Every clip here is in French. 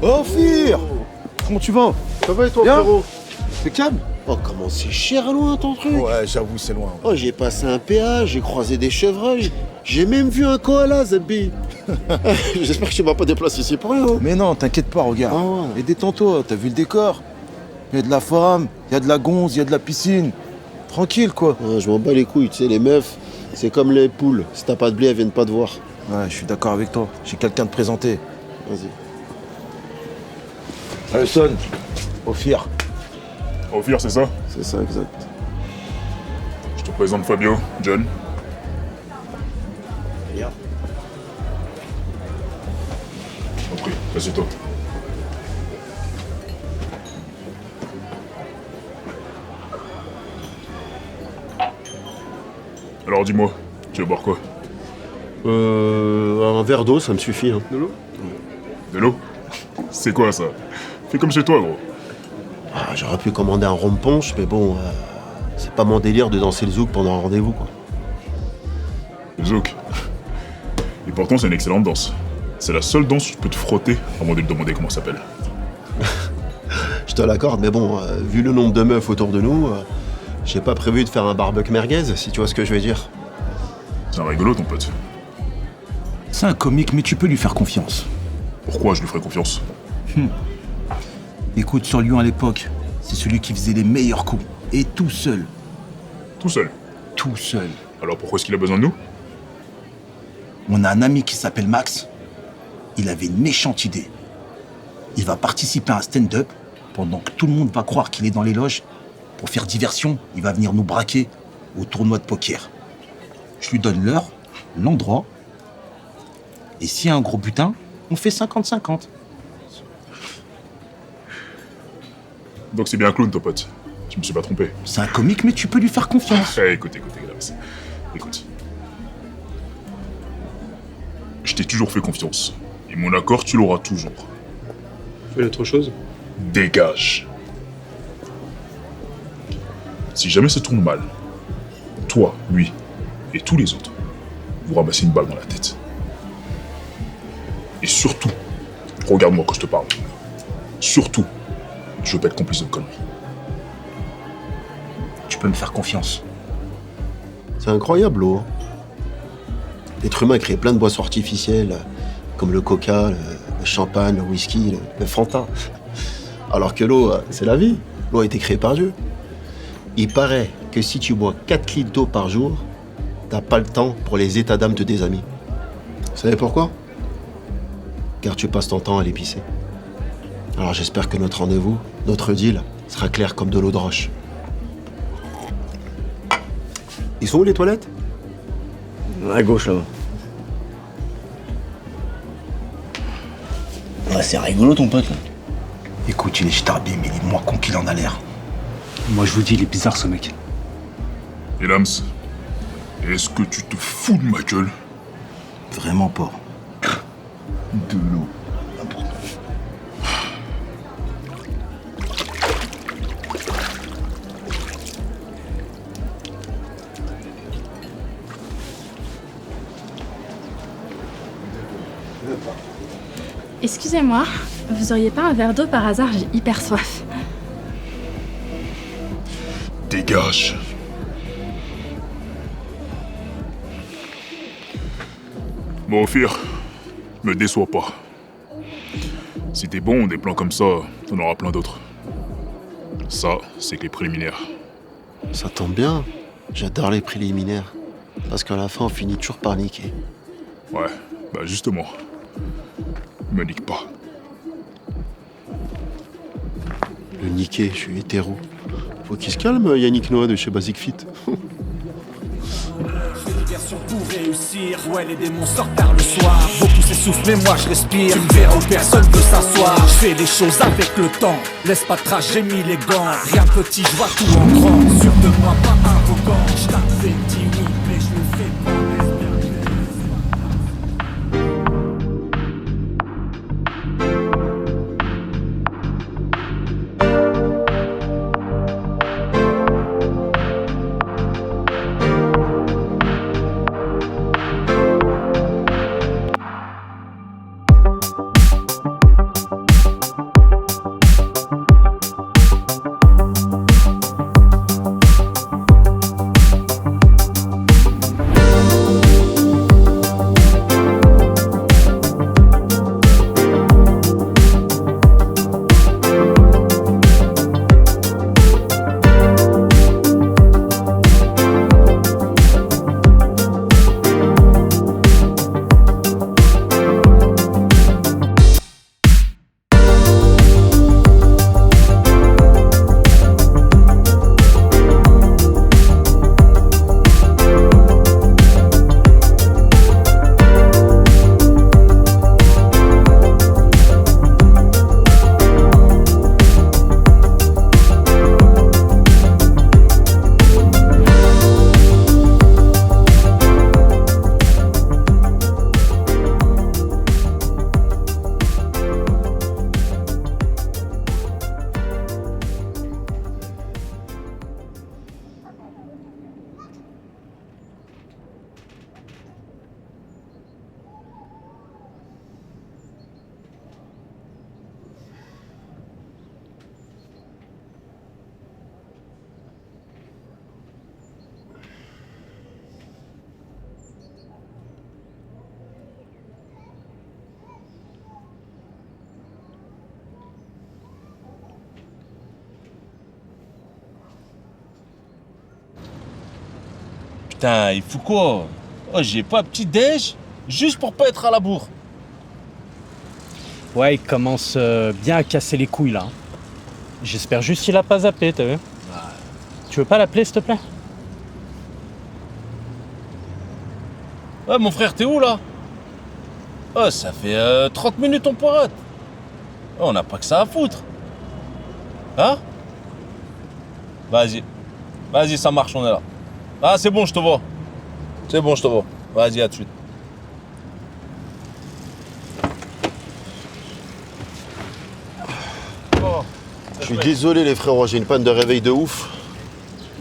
Oh, Fir! Comment tu vas? Ça va et toi, Bien frérot? Impeccable? Oh, comment c'est cher loin ton truc? Ouais, j'avoue, c'est loin. Oh, j'ai passé un péage, j'ai croisé des chevreuils, j'ai même vu un koala, Zabi. J'espère que tu vas pas déplacer ici pour rien. Hein. Mais non, t'inquiète pas, regarde. Ah ouais. Et détends-toi, t'as vu le décor? Il y a de la femme, il y a de la gonze, il y a de la piscine. Tranquille, quoi. Ah, je m'en bats les couilles, tu sais, les meufs, c'est comme les poules. Si t'as pas de blé, elles viennent pas te voir. Ouais, je suis d'accord avec toi. J'ai quelqu'un de présenté. Vas-y. Allez, sonne. Ophir. Ophir, c'est ça? C'est ça, exact. Je te présente Fabio, John. Regarde. Je t'en prie, assieds-toi. Alors dis-moi, tu veux boire quoi? Un verre d'eau, ça me suffit. Hein. De l'eau? De l'eau? C'est quoi ça? Fais comme chez toi, gros. Ah, j'aurais pu commander un rhum punch, mais bon, c'est pas mon délire de danser le zouk pendant un rendez-vous, quoi. Le zouk. Et pourtant, c'est une excellente danse. C'est la seule danse où tu peux te frotter avant de lui demander comment ça s'appelle. Je te l'accorde, mais bon, vu le nombre de meufs autour de nous, j'ai pas prévu de faire un barbecue merguez, si tu vois ce que je veux dire. C'est un rigolo, ton pote. C'est un comique, mais tu peux lui faire confiance. Pourquoi je lui ferais confiance? Écoute, sur Lyon à l'époque, c'est celui qui faisait les meilleurs coups. Et tout seul. Tout seul. Tout seul. Alors pourquoi est-ce qu'il a besoin de nous? On a un ami qui s'appelle Max. Il avait une méchante idée. Il va participer à un stand-up pendant que tout le monde va croire qu'il est dans les loges. Pour faire diversion, il va venir nous braquer au tournoi de poker. Je lui donne l'heure, l'endroit. Et s'il y a un gros butin, on fait 50-50. Donc c'est bien un clown, ton pote. Je me suis pas trompé. C'est un comique, mais tu peux lui faire confiance. Écoute, Glavis. Écoute. Je t'ai toujours fait confiance. Et mon accord, tu l'auras toujours. Fais autre chose. Dégage. Si jamais ça tourne mal, toi, lui et tous les autres, vous ramassez une balle dans la tête. Et surtout, regarde-moi quand je te parle. Surtout, je veux pas être complice de conneries. Tu peux me faire confiance. C'est incroyable, l'eau. L'être humain a créé plein de boissons artificielles, comme le coca, le champagne, le whisky, le Fanta. Alors que l'eau, c'est la vie. L'eau a été créée par Dieu. Il paraît que si tu bois 4 litres d'eau par jour, t'as pas le temps pour les états d'âme de tes amis. Vous savez pourquoi? Car tu passes ton temps à l'épicer. Alors j'espère que notre rendez-vous, notre deal, sera clair comme de l'eau de roche. Ils sont où les toilettes? À gauche là-bas. Ouais, c'est rigolo ton pote là. Écoute, il est starbé, mais il est moins con qu'il en a l'air. Moi je vous dis, il est bizarre ce mec. Et Lams, est-ce que tu te fous de ma gueule? Vraiment pas. De l'eau. Excusez-moi, vous auriez pas un verre d'eau par hasard? J'ai hyper soif. Dégage. Bon, Ophir, me déçois pas. Si t'es bon, des plans comme ça, t'en auras plein d'autres. Ça, c'est que les préliminaires. Ça tombe bien. J'adore les préliminaires. Parce qu'à la fin, on finit toujours par niquer. Ouais, bah justement. Me nique pas. Le niquer, je suis hétéro. Faut qu'il se calme, Yannick Noah de chez Basic Fit. Version pour réussir. Ouais, les démons sortent tard le soir. Beaucoup s'essoufflent, mais moi je respire. Tu me verras où personne veut s'asseoir. Je fais les choses avec le temps. Laisse pas de trace, j'ai mis les gants. Rien de petit, je vois tout en grand. Sûr de moi, pas arrogant. Je t'avais dit oui, mais je le fais pas. Putain, il faut quoi? Oh, j'ai pas petit déj juste pour pas être à la bourre. Ouais, il commence bien à casser les couilles, là. J'espère juste qu'il a pas zappé, t'as vu? Tu veux pas l'appeler, s'il te plaît? Ouais, mon frère, t'es où, là? Oh, ça fait 30 minutes on poirote. Oh, on n'a pas que ça à foutre. Hein? Vas-y, ça marche, on est là. Ah, c'est bon, je te vois. C'est bon, je te vois. Vas-y, à tout de suite. Je suis désolé les frérots, j'ai une panne de réveil de ouf.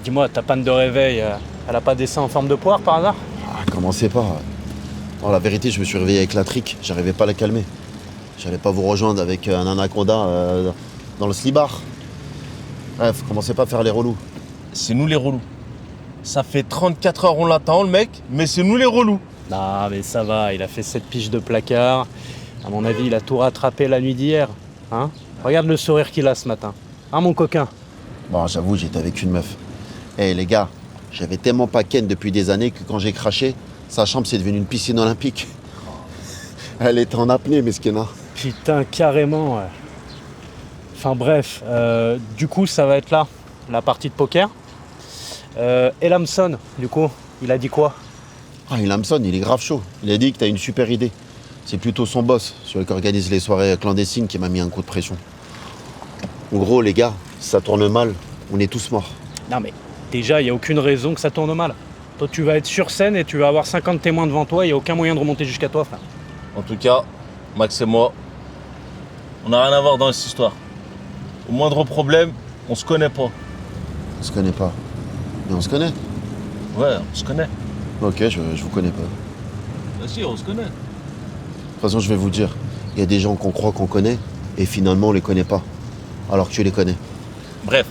Dis-moi, ta panne de réveil, elle a pas dessin en forme de poire par hasard? Ah, commencez pas. Non, la vérité, je me suis réveillé avec la trique, j'arrivais pas à la calmer. J'allais pas vous rejoindre avec un anaconda dans le slibard. Bref, commencez pas à faire les relous. C'est nous les relous. Ça fait 34 heures on l'attend, le mec, mais c'est nous les relous. Non, mais ça va, il a fait 7 piges de placard. À mon avis, il a tout rattrapé la nuit d'hier. Hein? Regarde le sourire qu'il a ce matin. Hein, mon coquin? Bon, j'avoue, j'étais avec une meuf. Eh les gars, j'avais tellement pas ken depuis des années que quand j'ai craché, sa chambre c'est devenu une piscine olympique. Elle était en apnée, mesquina. Putain, carrément, ouais. Enfin bref, du coup, ça va être là, la partie de poker. Et Lamson, du coup, il a dit quoi? Ah, et Lamson, il est grave chaud. Il a dit que t'as une super idée. C'est plutôt son boss, celui qui organise les soirées clandestines, qui m'a mis un coup de pression. En gros, les gars, si ça tourne mal, on est tous morts. Non mais, déjà, il n'y a aucune raison que ça tourne mal. Toi, tu vas être sur scène et tu vas avoir 50 témoins devant toi, il n'y a aucun moyen de remonter jusqu'à toi, frère. En tout cas, Max et moi, on n'a rien à voir dans cette histoire. Au moindre problème, on se connaît pas. On se connaît pas. Mais on se connaît. Ouais, on se connaît. Ok, je vous connais pas. Bah si, on se connaît. De toute façon, je vais vous dire, il y a des gens qu'on croit qu'on connaît, et finalement, on les connaît pas. Alors que tu les connais. Bref,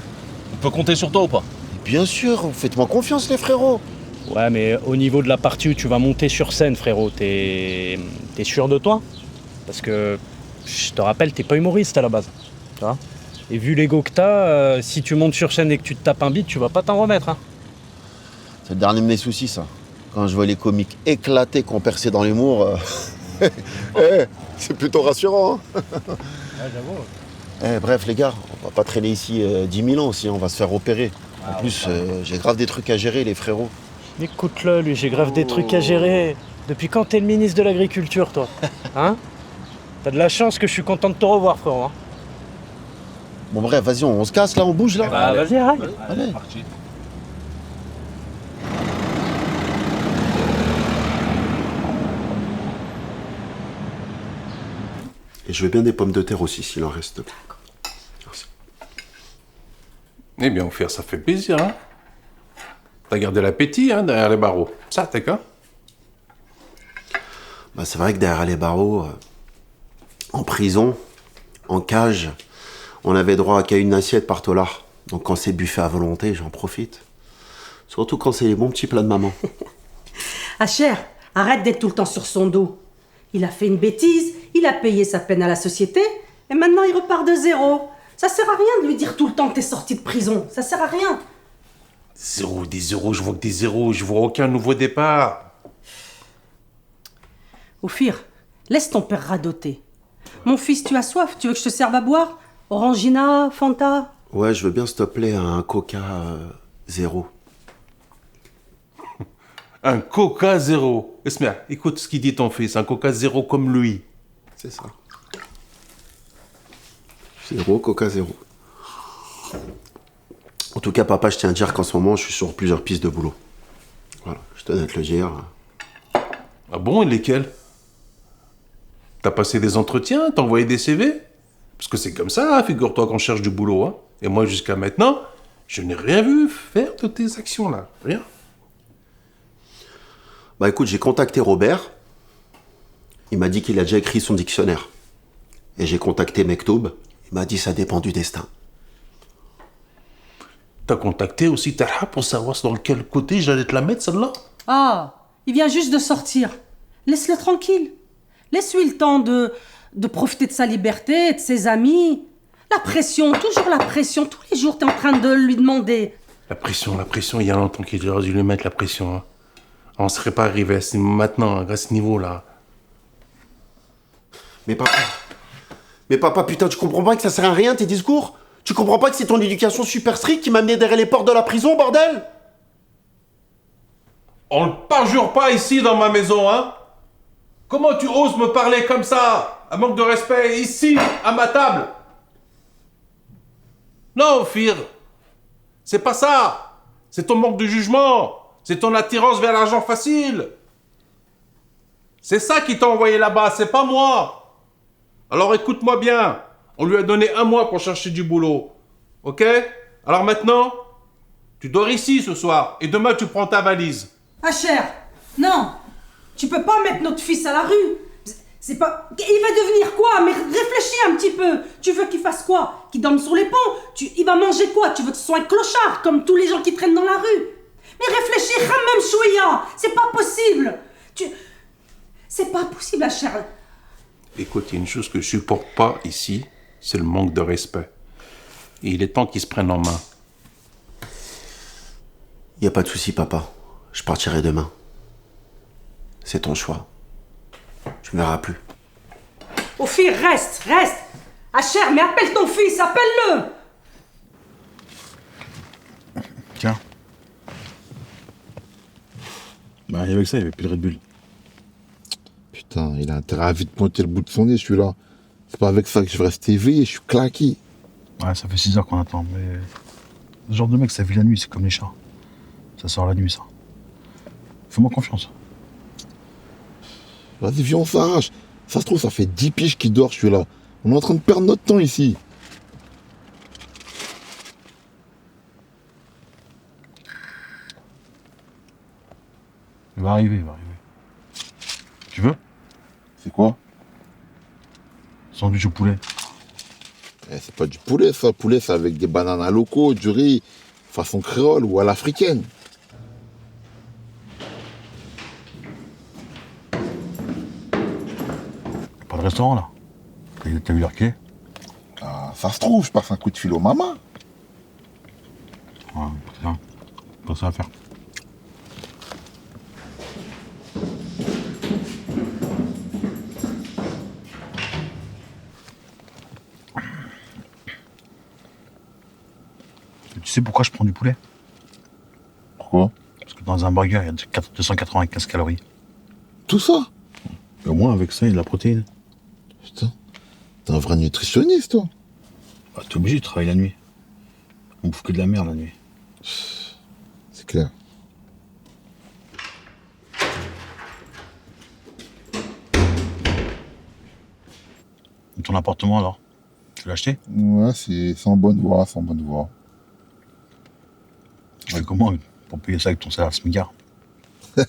on peut compter sur toi ou pas? Bien sûr, faites-moi confiance, les frérots. Ouais, mais au niveau de la partie où tu vas monter sur scène, frérot, t'es sûr de toi? Parce que, je te rappelle, t'es pas humoriste à la base. Tu vois? Et vu l'ego que t'as, si tu montes sur scène et que tu te tapes un beat, tu vas pas t'en remettre, hein. C'est le dernier de mes soucis, ça. Quand je vois les comiques éclatés qu'on perçait dans l'humour, c'est plutôt rassurant. Hein. Ouais, j'avoue. Bref, les gars, on va pas traîner ici 10 000 ans aussi, on va se faire opérer. En plus, j'ai grave des trucs à gérer, les frérots. Écoute-le, lui, j'ai grave des trucs à gérer. Depuis quand t'es le ministre de l'Agriculture, toi? Hein? T'as de la chance que je suis content de te revoir, frérot. Hein? Bon bref, vas-y, on se casse là, on bouge là. Bah, vas-y, arrête. Allez. Parti. Et je veux bien des pommes de terre aussi, s'il en reste. Merci. Eh bien, Ophir, ça fait plaisir, hein. T'as gardé l'appétit, hein, derrière les barreaux. Ça, t'es quoi? Bah, c'est vrai que derrière les barreaux, en prison, en cage, on avait droit qu'à une assiette par tolard. Donc quand c'est buffet à volonté, j'en profite. Surtout quand c'est les bons petits plats de maman. Acher, arrête d'être tout le temps sur son dos. Il a fait une bêtise, il a payé sa peine à la société, et maintenant il repart de zéro. Ça sert à rien de lui dire tout le temps que t'es sorti de prison. Ça sert à rien. Zéro, des zéros, je vois que des zéros, je vois aucun nouveau départ. Ophir, laisse ton père radoter. Mon fils, tu as soif? Tu veux que je te serve à boire? Orangina, Fanta? Ouais, je veux bien, s'il te plaît, un Coca zéro. Un Coca zéro. Esmer, écoute ce qu'il dit ton fils, un Coca zéro comme lui. C'est ça. Zéro, Coca zéro. En tout cas, papa, je tiens à dire qu'en ce moment, je suis sur plusieurs pistes de boulot. Voilà, je tenais à te le dire. Ah bon, et lesquels? T'as passé des entretiens? T'as envoyé des CV? Parce que c'est comme ça, hein, figure-toi qu'on cherche du boulot. Hein. Et moi, jusqu'à maintenant, je n'ai rien vu faire de tes actions-là. Rien. Bah écoute, j'ai contacté Robert. Il m'a dit qu'il a déjà écrit son dictionnaire. Et j'ai contacté Mektoub. Il m'a dit ça dépend du destin. T'as contacté aussi Talha pour savoir dans quel côté j'allais te la mettre, celle-là? Ah, il vient juste de sortir. Laisse-le tranquille. Laisse-lui le temps de profiter de sa liberté, de ses amis. La pression, toujours la pression. Tous les jours, t'es en train de lui demander. La pression, il y a longtemps qu'il aurait dû lui mettre la pression. Hein. On serait pas arrivé maintenant, à ce niveau-là. Mais papa, putain, tu comprends pas que ça sert à rien tes discours? Tu comprends pas que c'est ton éducation super stricte qui m'a amené derrière les portes de la prison, bordel? On ne parjure pas ici dans ma maison, hein? Comment tu oses me parler comme ça? Un manque de respect ici, à ma table? Non, Ophir. C'est pas ça. C'est ton manque de jugement. C'est ton attirance vers l'argent facile. C'est ça qui t'a envoyé là-bas, c'est pas moi. Alors écoute-moi bien. On lui a donné 1 mois pour chercher du boulot. Ok? Alors maintenant, tu dors ici ce soir. Et demain, tu prends ta valise. Asher, non. Tu peux pas mettre notre fils à la rue. C'est pas... Il va devenir quoi? Mais réfléchis un petit peu. Tu veux qu'il fasse quoi? Qu'il dorme sur les ponts? Il va manger quoi? Tu veux que ce soit un clochard, comme tous les gens qui traînent dans la rue? Mais réfléchis, Hammam Chouïa. C'est pas possible. C'est pas possible, Asher. Écoute, il y a une chose que je supporte pas ici, c'est le manque de respect. Et il est temps qu'il se prenne en main. Y a pas de souci, papa. Je partirai demain. C'est ton choix. Tu me verras plus. Ophir, reste. Asher, mais appelle ton fils, appelle-le. Tiens. Bah, avec ça, il n'y avait plus de Red Bull. Putain, il a intérêt à vite pointer le bout de son nez, celui-là. C'est pas avec ça que je vais rester éveillé, je suis claqué. Ouais, ça fait 6 heures qu'on attend, mais... Ce genre de mec, ça vit la nuit, c'est comme les chats. Ça sort la nuit, ça. Fais-moi confiance. Vas-y, viens, on s'arrache. Ça se trouve, ça fait 10 piges qu'il dort, celui-là. On est en train de perdre notre temps ici. Il va arriver. Tu veux? C'est quoi? Sandwich au poulet. C'est pas du poulet, ça. Poulet, c'est avec des bananes à locaux, du riz, façon créole ou à l'africaine. Pas de restaurant, là. T'as vu l'heure qu'il est? Ah, ça se trouve, je passe un coup de fil au maman. Ouais, c'est ça. Pas ça à faire. Tu sais pourquoi je prends du poulet? Pourquoi? Parce que dans un burger, il y a 295 calories. Tout ça? Et au moins, avec ça, il y a de la protéine. Putain, t'es un vrai nutritionniste, toi. Bah, t'es obligé de travailler la nuit. On bouffe que de la merde la nuit. C'est clair. Et ton appartement, alors? Tu l'as acheté? Ouais, c'est en bonne voie, Tu fais comment pour payer ça avec ton salaire smigard? Bah,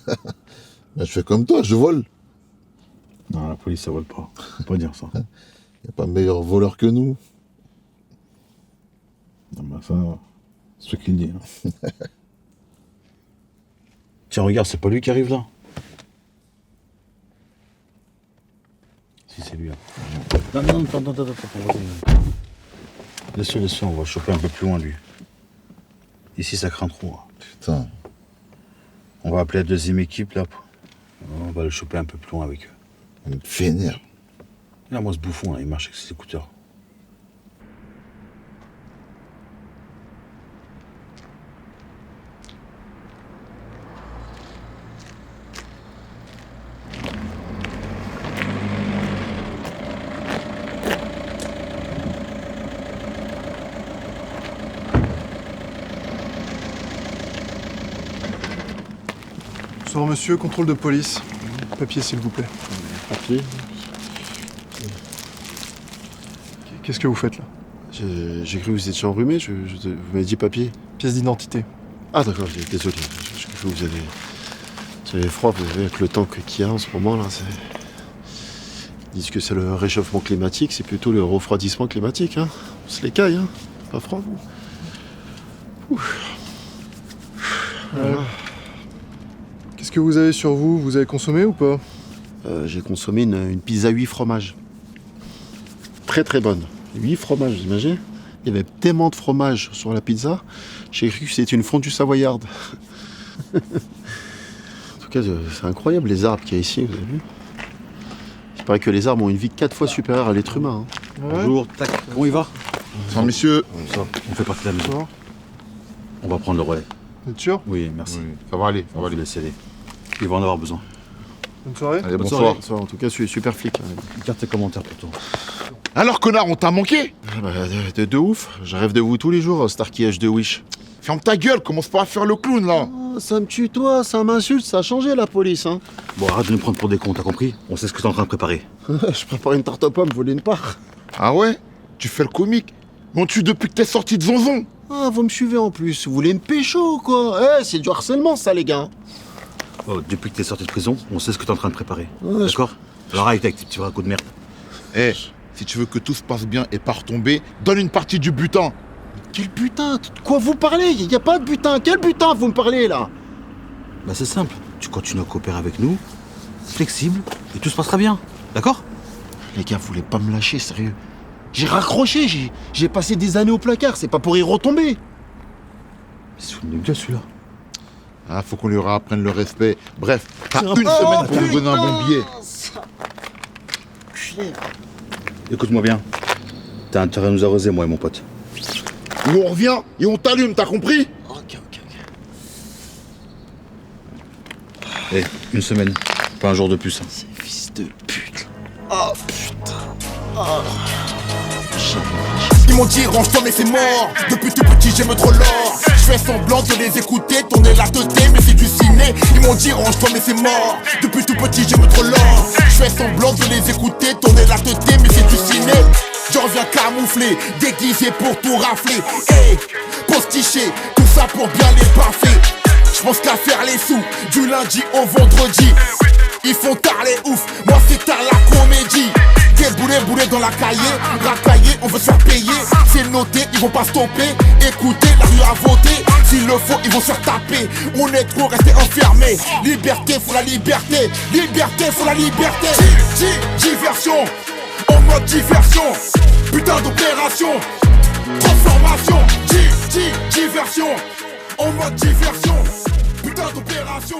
je fais comme toi, je vole. Non, la police, ça vole pas. Faut pas dire ça. Y a pas meilleur voleur que nous. Non, bah ça, c'est toi qui le dis. Hein. Tiens, regarde, c'est pas lui qui arrive là? Si, c'est lui. Hein. Non, attends. Laisse-le, on va le choper un peu plus loin, lui. Ici, ça craint trop. Hein. Putain. On va appeler la deuxième équipe, là. On va le choper un peu plus loin avec eux. On me vénère. Là, moi, ce bouffon, là, il marche avec ses écouteurs. Bonsoir monsieur, contrôle de police. Papier s'il vous plaît. Papier? Qu'est-ce que vous faites là? J'ai cru que vous étiez enrhumé, vous m'avez dit papier. Pièce d'identité. Ah d'accord, désolé. J'ai cru que vous avez froid, vous savez, avec le temps qu'il y a en ce moment là, ils disent que c'est le réchauffement climatique, c'est plutôt le refroidissement climatique, hein. On se les caille, hein. Pas froid, vous. Voilà. Qu'est-ce que vous avez sur vous? Vous avez consommé ou pas? J'ai consommé une pizza 8 fromages. Très très bonne. 8 fromages, vous imaginez? Il y avait tellement de fromage sur la pizza, j'ai cru que c'était une fondue savoyarde. En tout cas, c'est incroyable les arbres qu'il y a ici, vous avez vu? Il paraît que les arbres ont une vie 4 fois supérieure à l'être humain. Hein. Bonjour, tac, comment il va? Ça, messieurs. Ça, on fait partie de la maison. On va prendre le relais. Vous êtes sûr? Oui, merci. Oui, ça va aller, ça va aller. Laisser aller. Il va en avoir besoin. Bonne soirée. Allez, Bonne bonsoir. soirée. En tout cas, je suis super flic. Garde tes commentaires pour toi. Alors, connard, on t'a manqué? Ah bah, de ouf. Je rêve de vous tous les jours, Starkey H de Wish. Ferme ta gueule, commence pas à faire le clown, là. Oh, ça me tutoie, ça m'insulte, ça a changé la police, hein. Bon, arrête de nous prendre pour des cons, t'as compris? On sait ce que t'es en train de préparer. Je prépare une tarte aux pommes, voler une part. Ah ouais? Tu fais le comique? Mais on te tue depuis que t'es sorti de Zonzon. Ah, vous me suivez en plus. Vous voulez me pécho, quoi? Eh, c'est du harcèlement, ça, les gars. Oh, depuis que t'es sorti de prison, on sait ce que t'es en train de préparer. Ouais, d'accord? Alors arrête avec tes petits ragots de merde. Eh, si tu veux que tout se passe bien et pas retomber, donne une partie du butin. Quel butin? De quoi vous parlez? Y a pas de butin. Quel butin vous me parlez, là? Bah c'est simple. Tu continues à coopérer avec nous, flexible, et tout se passera bien. D'accord? Les gars, vous voulez pas me lâcher, sérieux? J'ai raccroché, j'ai passé des années au placard, c'est pas pour y retomber. C'est une gueule, celui-là. Ah, faut qu'on lui réapprenne le respect. Bref, t'as une semaine pour nous donner un bon billet. Écoute-moi bien. T'as intérêt à nous arroser, moi et mon pote. Ou on revient et on t'allume, t'as compris? Ok. Eh, une semaine. Pas un jour de plus. Hein. Ces fils de pute. Oh putain. Oh. Ils m'ont dit range-toi mais c'est mort. Depuis tout petit j'aime trop l'or. Je fais semblant de les écouter, tourner la tête mais c'est du ciné. Ils m'ont dit range-toi mais c'est mort. Depuis tout petit j'aime trop l'or. Je fais semblant de les écouter, tourner la tête mais c'est du ciné. Je reviens camouflé, déguisé pour tout rafler. Hey, postiché, tout ça pour bien les baffer. Je pense qu'à faire les sous, du lundi au vendredi. Ils font tard les ouf, moi c'est tard la comédie. Des boulets dans la cahier, racaillé, on veut se faire payer. C'est noté, ils vont pas stopper. Écoutez, la rue a voté. S'il le faut, ils vont se faire taper. On est trop restés enfermés. Liberté, faut la liberté. Liberté, faut la liberté. Diversion, en mode diversion. Putain d'opération, transformation. Diversion, en mode diversion. Putain d'opération.